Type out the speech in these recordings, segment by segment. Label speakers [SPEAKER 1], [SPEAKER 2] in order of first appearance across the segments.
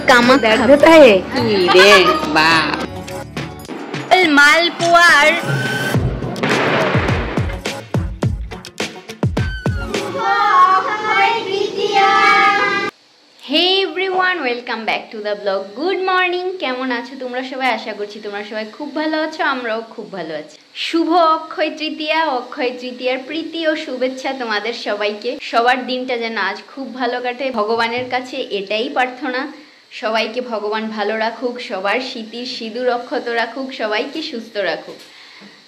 [SPEAKER 1] कामाख्या है की रे बाप मालपुआर hey everyone welcome back to the blog good morning केमन आछो तोमरा सबाई आशा करछि तोमरा सबाई खूब भालो आछो आमराओ खूब भालो आछि शुभ अक्षय तृतीयार प्रीति और शुभेच्छा तोमादेर सबाइके सबार दिनटा जेन आज खूब भालो काटे भगवानेर काछे एटाई प्रार्थना सबाइके भगवान भालो राखुक सबार शीतिर सिঁদুর अक्षत राखुक सबाइके सुस्थ राखुक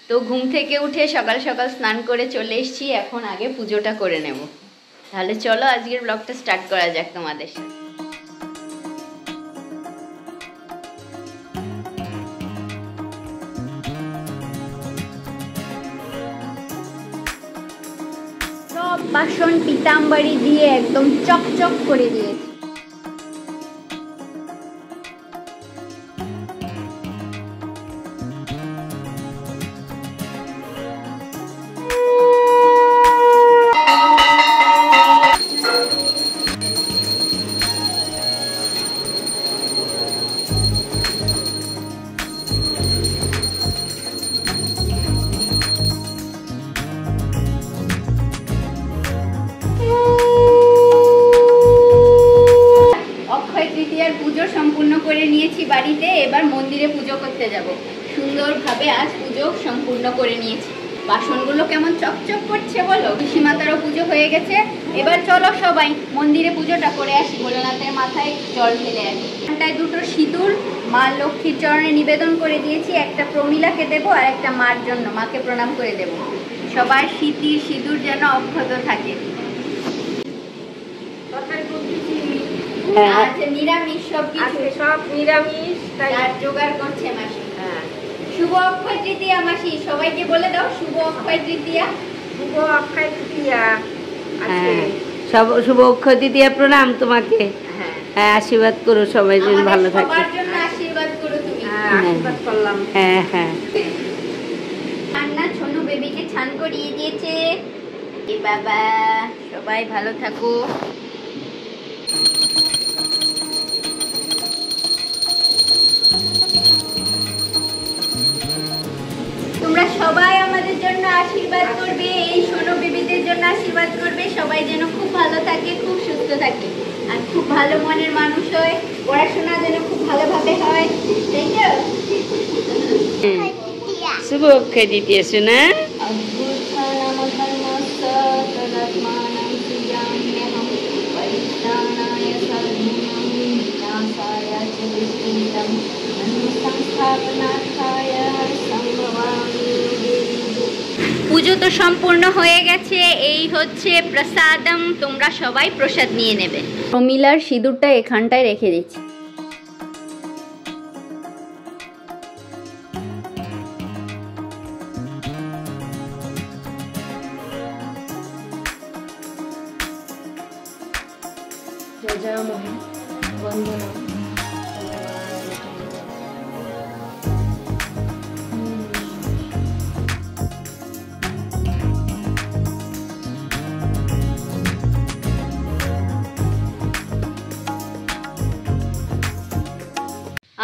[SPEAKER 1] तो घुम थेके उठे सकाल सकाल स्नान करे चले एसेछि एखन आगे पुजोटा करे नेब ताहले चलो आजकेर ब्लगटा स्टार्ट करा जाक तोमादेर साथे सब बासन पीताम्बरी दिए एकदम चकचक करे दिएछि पुजो सम्पूर्ण करे निয়েছি বাড়িতে এবার মন্দিরে পুজো করতে যাব সুন্দরভাবে আজ পুজো সম্পূর্ণ করে নিয়েছি বাসনগুলো কেমন চকচক করছে বলো পিসিমাতারও পুজো হয়ে গেছে এবার চলো সবাই মন্দিরে পুজোটা করে আসি ভোলানাথের মাথায় জল ঢেলে আসি এখানটায় দুটো সিঁদুর মা লক্ষ্মীর চরণে নিবেদন করে দিয়েছি একটা প্রমিলাকে দেব আর একটা মার জন্য মাকে প্রণাম করে দেব সবার স্মৃতির সিঁদুর যেন অক্ষত থাকে আচ্ছা নিরামিষ সব নিরামিষ তার জোগাড় করছে মাসি শুভ অক্ষয় তৃতীয়া মাসি সবাইকে বলে দাও শুভ অক্ষয় তৃতীয়া
[SPEAKER 2] সব শুভ অক্ষয় তৃতীয়া প্রণাম তোমাকে হ্যাঁ আশীর্বাদ করো সবাই যেন ভালো থাকে
[SPEAKER 1] সবার জন্য আশীর্বাদ করো তুমি আশীর্বাদ করলাম
[SPEAKER 2] হ্যাঁ হ্যাঁ
[SPEAKER 1] আন্না ছোনু বেবিকে ছান করিয়ে দিয়েছে এ বাবা সবাই ভালো থাকো তোমরা সবাই আমাদের জন্য আশীর্বাদ করবে এই সোনো বেবিদের জন্য আশীর্বাদ করবে সবাই যেন খুব ভালো থাকে খুব সুস্থ থাকে আর খুব ভালো মনের মানুষ হয় পড়াশোনা যেন খুব ভালোভাবে হয় তাই তো
[SPEAKER 2] শুভ অক্ষয় তৃতীয়া শোনা
[SPEAKER 1] পুজো তো সম্পূর্ণ হয়ে গেছে এই হচ্ছে প্রসাদম তোমরা সবাই প্রসাদ নিয়ে নেবে প্রমিলার সিঁদুরটা এখানটায় রেখে দিচ্ছি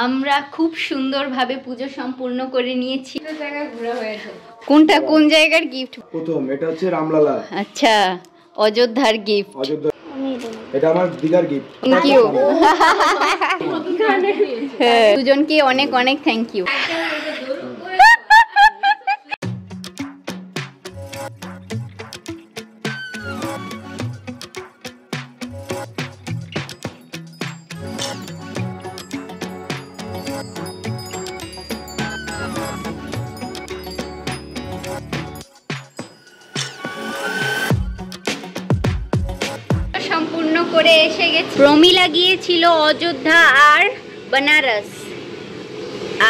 [SPEAKER 1] আমরা খুব সুন্দরভাবে পুজো সম্পূর্ণ করে নিয়েছি জায়গা ঘোরা হয়েছে কোনটা কোন জায়গার গিফট
[SPEAKER 3] প্রথম এটা হচ্ছে রামলালা
[SPEAKER 1] আচ্ছা অযোধ্যার গিফট
[SPEAKER 3] অযোধ্যা এটা আমার দিদার গিফট
[SPEAKER 1] থ্যাংক ইউ দুজনকে অনেক অনেক থ্যাংক ইউ সম্পূর্ণ করে এসে গেছে প্রমিলা গিয়েছিল অযোধ্যা আর বেনারস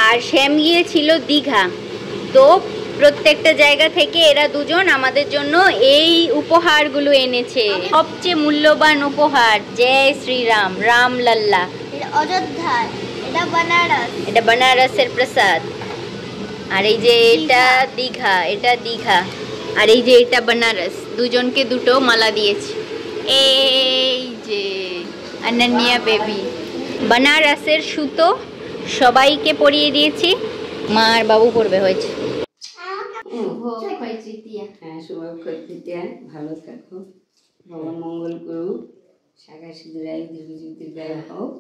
[SPEAKER 1] আর শ্যাম গিয়েছিল দীঘা তো প্রত্যেকটা জায়গা থেকে এরা দুজন আমাদের জন্য এই উপহারগুলো এনেছে সবচেয়ে মূল্যবান উপহার জয় শ্রীরাম রামলাল্লা
[SPEAKER 4] অযোধ্যা এটা
[SPEAKER 1] বেনারসের প্রসাদ আর এই যে এটা দীঘা আর এই যে এটা বেনারস দুজনকে দুটো মালা দিয়েছি এই যে অনন্যা বেবি বানারসের সুতো সবাইকে পরিয়ে দিয়েছি, মা আর বাবু পরবে হয়েছে।
[SPEAKER 2] হ্যাঁ, শুভ অক্ষয় তৃতীয়া, ভালো থাকো, ভগবান মঙ্গল করুক, শাখা সিঁদুরায় দীর্ঘজীবীর হোক,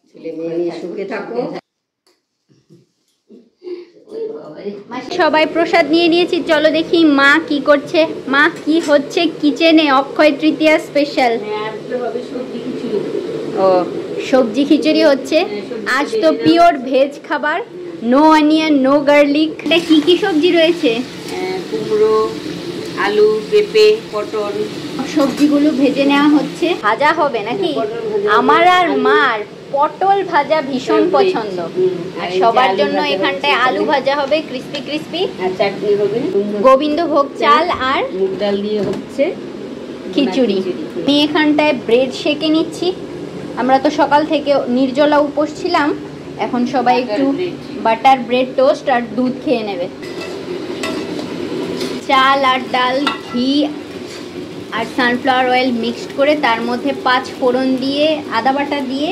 [SPEAKER 2] ছেলে মেয়ে নিয়ে সুখে থাকো।
[SPEAKER 1] সবাই প্রসাদ নিয়ে নিয়েছি, চলো দেখি মা কি করছে। মা কি হচ্ছে কিচেনে অক্ষয় তৃতীয়া স্পেশাল? ও সবজি খিচুড়ি হচ্ছে আজ, তো পিওর ভেজ খাবার, নো অনিয়ন নো গার্লিক। এটা কি কি সবজি রয়েছে?
[SPEAKER 2] কুমড়ো, আলু, পেঁপে, পটল।
[SPEAKER 1] সবজিগুলো ভেজে নেওয়া হচ্ছে, ভাজা হবে নাকি? আমার আর মার পটল ভাজা ভীষণ পছন্দ, আর সবার জন্য এখানটায় আলু ভাজা হবে ক্রিস্পি ক্রিস্পি,
[SPEAKER 2] আর চাটনি হবে,
[SPEAKER 1] গোবিন্দভোগ চাল আর
[SPEAKER 2] মুগ ডাল দিয়ে হচ্ছে
[SPEAKER 1] খিচুড়ি। আমি এখানটায় ব্রেড সেকে নিচ্ছি, আমরা তো সকাল থেকে নির্জলা উপোস ছিলাম, এখন সবাই একটু বাটার ব্রেড টোস্ট আর দুধ খেয়ে নেবে। চাল আর ডাল, ঘি আর সানফ্লাওয়ার অয়েল মিক্সড করে তার মধ্যে 5 ফোড়ন দিয়ে আদা বাটা দিয়ে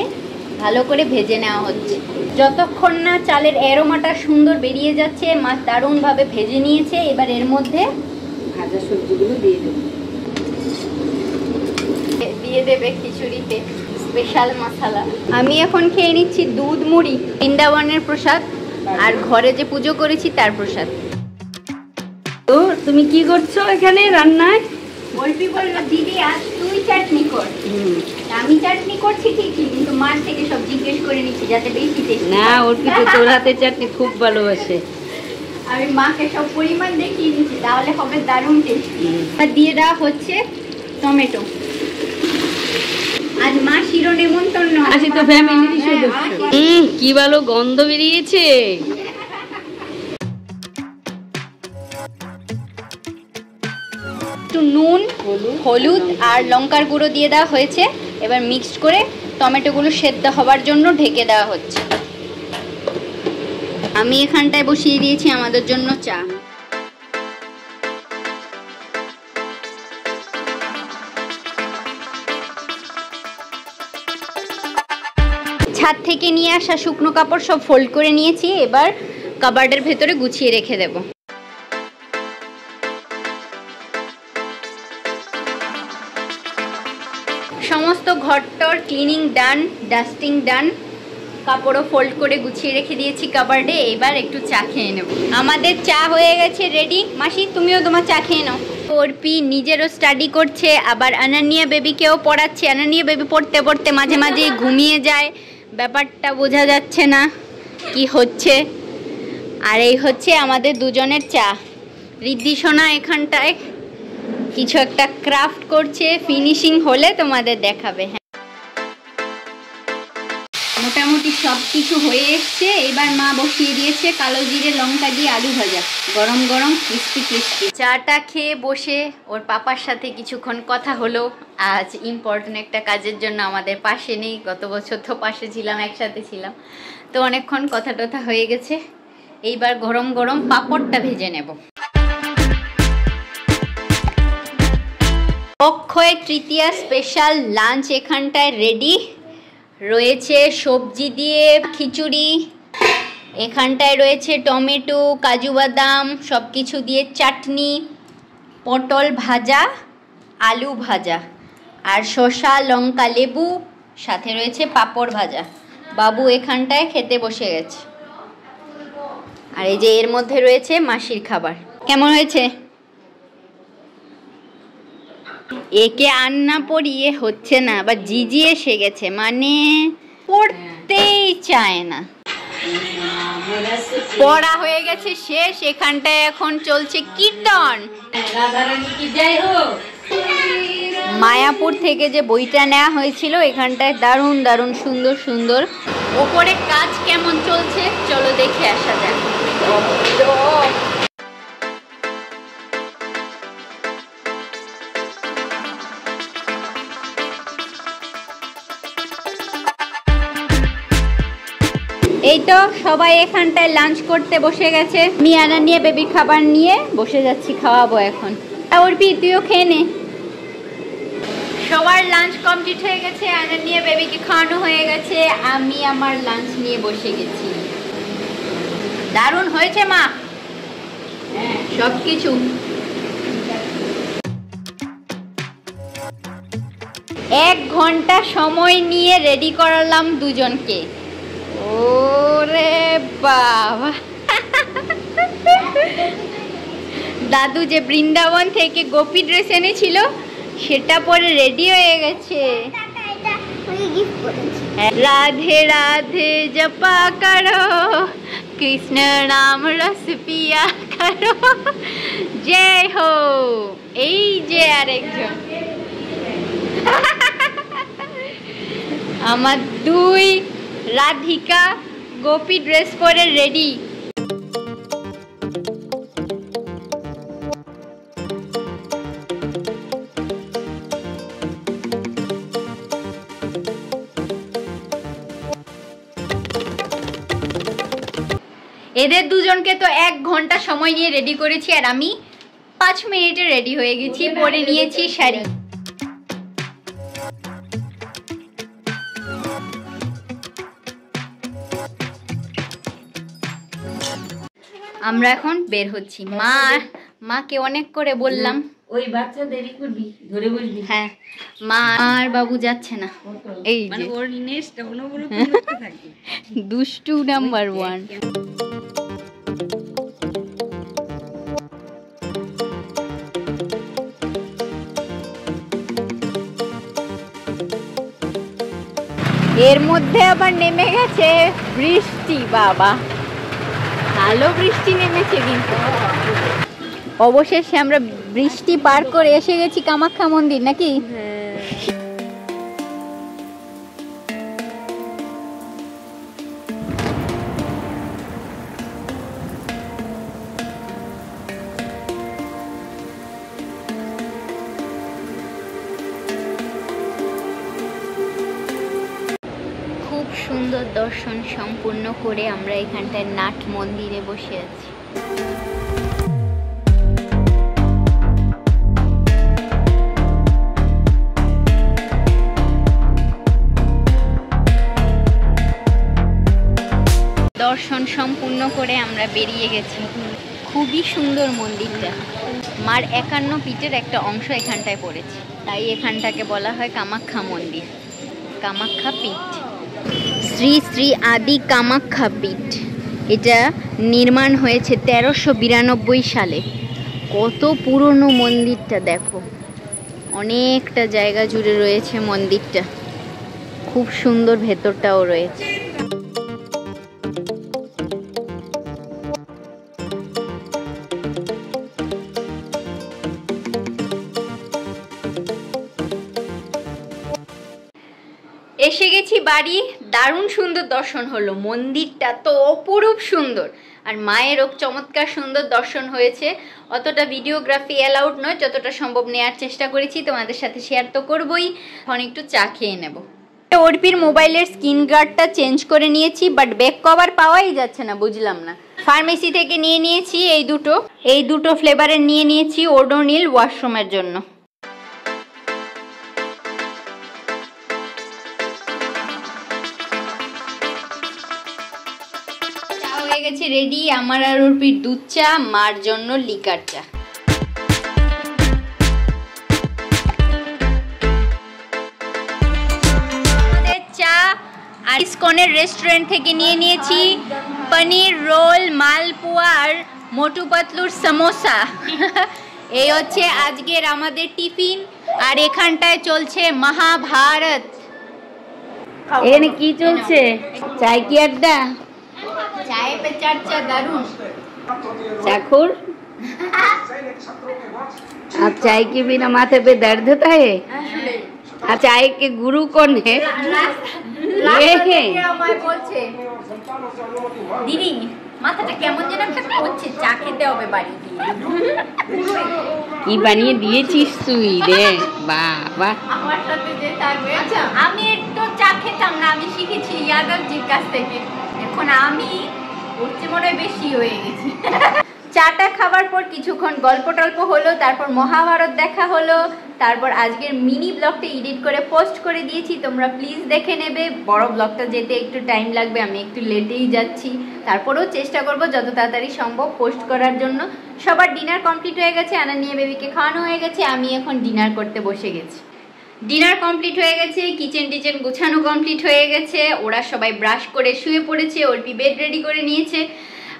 [SPEAKER 1] ভালো করে ভেজে নেওয়া হচ্ছে। যতক্ষণ না চালের অ্যারোমাটা সুন্দর বেরিয়ে যাচ্ছে, মাছ দারুণভাবে ভেজে নিয়েছে। এবার এর মধ্যে
[SPEAKER 2] ভাজা সবজিগুলো
[SPEAKER 1] দিয়ে দেবে খিচুড়িতে স্পেশাল মশলা। আমি এখন খেয়ে নিচ্ছি দুধ মুড়ি, বৃন্দাবনের প্রসাদ, আর ঘরে যে পুজো করেছি তার প্রসাদ।
[SPEAKER 2] তো তুমি কি করছো এখানে রান্নায়?
[SPEAKER 1] বলবি বললো দিদি আজ তুই চাটনি কর। আমি চাটনি করছি ঠিকই, কিন্তু মার থেকে সব জিজ্ঞেস করে নিচ্ছি যাতে বেশি টেস্টি।
[SPEAKER 2] না, অর্পিত তোর হাতে চাটনি খুব ভালোবাসে।
[SPEAKER 1] আমি মাকে সব পরিমাণ দেখিয়ে নিচ্ছি, তাহলে হবে দারুণ টেস্টি। আর দিয়ে দেওয়া হচ্ছে টমেটো। আজ মা শিরো নেমন্তন্ন,
[SPEAKER 2] আজকে তো ফ্যামিলির সদস্য। কি ভালো গন্ধ বেরিয়েছে।
[SPEAKER 1] একটু নুন, হলুদ আর লঙ্কার গুঁড়ো দিয়ে দেওয়া হয়েছে। এবার মিক্সড করে টমেটোগুলো সেদ্ধ হবার জন্য ঢেকে দেওয়া হচ্ছে। আমি এখানটায় বসিয়ে দিয়েছি আমাদের জন্য চা। ছাদ থেকে নিয়ে আসা শুকনো কাপড় সব ফোল্ড করে নিয়েছি, এবার কাবার্ডের ভেতরে গুছিয়ে রেখে দেব। সমস্ত ঘরটর ক্লিনিং ডান, ডাস্টিং ডান, কাপড়ও ফোল্ড করে গুছিয়ে রেখে দিয়েছি কাবার্ডে। এবার একটু চা খেয়ে নেব। আমাদের চা হয়ে গেছে রেডি। মাসি তুমিও তোমার চা খেয়ে নাও। অর্পি নিজেরও স্টাডি করছে, আবার আনানিয়া বেবিকেও পড়াচ্ছে। আনানিয়া বেবি পড়তে পড়তে মাঝে মাঝে ঘুমিয়ে যায়, ব্যাপারটা বোঝা যাচ্ছে না কি হচ্ছে। আর এই হচ্ছে আমাদের দুজনের চা। রিদ্ধি সোনা এখানটায় কিছু একটা ক্রাফট করছে, ফিনিশিং হলে তোমাদের দেখাবে। হ্যাঁ, মোটামুটি সব কিছু হয়ে এসছে। এবার মা বসিয়ে দিয়েছে কালো জিরে লঙ্কা দিয়ে আলু ভাজা, গরম গরম ক্রিস্পি ক্রিস্পি। চাটা খেয়ে বসে ওর পাপার সাথে কিছুক্ষণ কথা হলো। আজ ইম্পর্টেন্ট একটা কাজের জন্য আমাদের পাশে নেই, গত বছর তো পাশে ছিলাম, একসাথে ছিলাম, তো অনেকক্ষণ কথা টথা হয়ে গেছে। এইবার গরম গরম পাঁপড়টা ভেজে নেব। অক্ষয় তৃতীয়া স্পেশাল লাঞ্চ এখানটায় রেডি রয়েছে। সবজি দিয়ে খিচুড়ি, এখানটায় রয়েছে টমেটো, কাজু বাদাম সব কিছু দিয়ে চাটনি, পটল ভাজা, আলু ভাজা, আর শসা লঙ্কা লেবু, সাথে রয়েছে পাঁপড় ভাজা। বাবু এখানটায় খেতে বসে গেছে। আর এই যে এর মধ্যে রয়েছে মাসির খাবার। কেমন হয়েছে? একে আন্না পড়িয়ে হচ্ছে না, বা জিজি এসে গেছে, মানে পড়তেই চায় না। পড়া হয়ে গেছে শেষ, এখানটায় এখন চলছে কীর্তন। মায়াপুর থেকে যে বইটা নেওয়া হয়েছিল, এখানটায় দারুণ দারুণ সুন্দর সুন্দর। ওপরে কাজ কেমন চলছে চলো দেখে আসা যাক। এই তো সবাই এখানটায় লাঞ্চ করতে বসে গেছে। আমি আনানিয়া বেবির খাবার নিয়ে বসে যাচ্ছি, খাওয়াবো এখন। অর্পি তুইও খেয়ে নে। সবার লাঞ্চ কমপ্লিট হয়ে গেছে, আনানিয়া বেবিকে খাওয়ানো হয়ে গেছে, আমি আমার লাঞ্চ নিয়ে বসে গেছি। দারুণ হয়েছে মা সবকিছু। 1 ঘন্টা সময় নিয়ে রেডি করালাম দুজনকে। ওরে বাবা, দাদু যে বৃন্দাবন থেকে গোপী ড্রেস এনেছিল সেটা পরে রেডি হয়ে গেছে। রাধে রাধে জপা করো, কৃষ্ণ নাম রস পিয়া করো, জয় হো। এই যে আরেকজন আমার 2 রাধিকা গোপী ড্রেস পরে রেডি। এদের দুজনকে তো 1 ঘন্টা সময় নিয়ে রেডি করেছি, আর আমি 5 মিনিটে রেডি হয়ে গেছি। পরে নিয়েছি শাড়ি। আমরা এখন বের হচ্ছি। মাকে অনেক করে বললাম
[SPEAKER 2] ওই বাচ্চা দেরি করবি, ধরে বসবি।
[SPEAKER 1] হ্যাঁ, মা আর বাবু যাচ্ছে না। এই যে
[SPEAKER 2] ওর নেক্সট অনবরত থাকে,
[SPEAKER 1] দুষ্টু নাম্বার 1। এর মধ্যে আবার নেমে গেছে বৃষ্টি। বাবা, ভালো বৃষ্টি নেমেছে কিন্তু। অবশেষে আমরা বৃষ্টি পার করে এসে গেছি কামাখ্যা মন্দির, নাকি? খুব সুন্দর দর্শন সম্পূর্ণ করে আমরা এখানটায় নাট মন্দিরে বসে আছি। দর্শন সম্পূর্ণ করে আমরা বেরিয়ে গেছি। খুবই সুন্দর মন্দিরটা। মার 51 পীঠের একটা অংশ এখানটায় পড়েছে, তাই এখানটাকে বলা হয় কামাখ্যা মন্দির, কামাখ্যা পীঠ। শ্রী শ্রী আদি কামাখ্যা পীঠ। এটা নির্মাণ হয়েছে 1392 সালে। কত পুরনো মন্দিরটা দেখো, অনেকটা জায়গা জুড়ে রয়েছে মন্দিরটা। খুব সুন্দর ভেতরটাও রয়েছে। এসে গেছি বাড়ি। দারুণ সুন্দর দর্শন হলো। মন্দিরটা তো অপরূপ সুন্দর, আর মায়েরও চমৎকার সুন্দর দর্শন হয়েছে। অতটা ভিডিওগ্রাফি অ্যালাউড নয়, যতটা সম্ভব নেওয়ার চেষ্টা করেছি। তোমাদের সাথে শেয়ার তো করবই। এখন একটু চা খেয়ে নেব। অর্পির মোবাইলের স্ক্রিন গার্ডটা চেঞ্জ করে নিয়েছি, বাট ব্যাক কভার পাওয়াই যাচ্ছে না, বুঝলাম না। ফার্মেসি থেকে নিয়ে নিয়েছি এই দুটো ফ্লেভারের নিয়ে নিয়েছি ওডোনিল ওয়াশরুমের জন্য। হয়ে গেছে রেডি। আমার আর অর্পির দুধ চা, মার জন্য লিকার চা। চা আর ইসকনের রেস্টুরেন্ট থেকে নিয়ে নিয়েছি পনির রোল, মালপোয়া আর মোটু পাতলুর সমোসা। এই হচ্ছে আজকের আমাদের টিফিন। আর এখানটায় চলছে মহাভারত।
[SPEAKER 2] এখানে কি চলছে? চায় কি আড্ডা?
[SPEAKER 1] चाय पे चर्चा दारुण।
[SPEAKER 2] चाखुर, अब चाय के बिना माथे पे दर्द होता है। আর চাय के गुरु कौन है? ये है।
[SPEAKER 1] দিদি মাথাটা কেমন যেন একটা করছে, চা খেতে হবে বাড়ি গিয়ে।
[SPEAKER 2] কি বানিয়ে দিয়েছিস তুই রে বাবা।
[SPEAKER 1] আমার সাথে যে থাকবে। আচ্ছা, আমি তো চা খেতাম না, আমি শিখেছি ইয়াদবজির কাছ থেকে। এখন আমি উঠছে মনে হয় বেশি হয়ে গেছি। চাটা খাবার পর কিছুক্ষণ গল্প টল্প হলো, তারপর মহাভারত দেখা হলো। তারপর আজকের মিনি ব্লগটা এডিট করে পোস্ট করে দিয়েছি, তোমরা প্লিজ দেখে নেবে। বড় ব্লগটা যেতে একটু টাইম লাগবে, আমি একটু লেটেই যাচ্ছি, তারপরেও চেষ্টা করব যত তাড়াতাড়ি সম্ভব পোস্ট করার জন্য। সবার ডিনার কমপ্লিট হয়ে গেছে, আনানিয়া বেবিকে খাওয়ানো হয়ে গেছে, আমি এখন ডিনার করতে বসে গেছি। ডিনার কমপ্লিট হয়ে গেছে, কিচেন গুছানো কমপ্লিট হয়ে গেছে, ওরা সবাই ব্রাশ করে শুয়ে পড়েছে, অর্পি বেড রেডি করে নিয়েছে,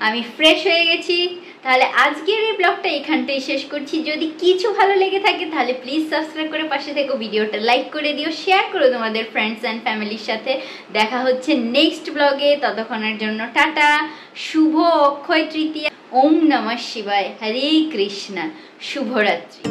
[SPEAKER 1] আমি ফ্রেশ হয়ে গেছি। তাহলে আজকের এই ব্লগটা এখানটাই শেষ করছি। যদি কিছু ভালো লেগে থাকে তাহলে প্লিজ সাবস্ক্রাইব করে পাশে থেকো, ভিডিওটা লাইক করে দিও, শেয়ার করো তোমাদের ফ্রেন্ডস অ্যান্ড ফ্যামিলির সাথে। দেখা হচ্ছে নেক্সট ব্লগে, ততক্ষণের জন্য টাটা, শুভ অক্ষয় তৃতীয়া, ওম নমঃ শিবায়, হরে কৃষ্ণা, শুভরাত্রি।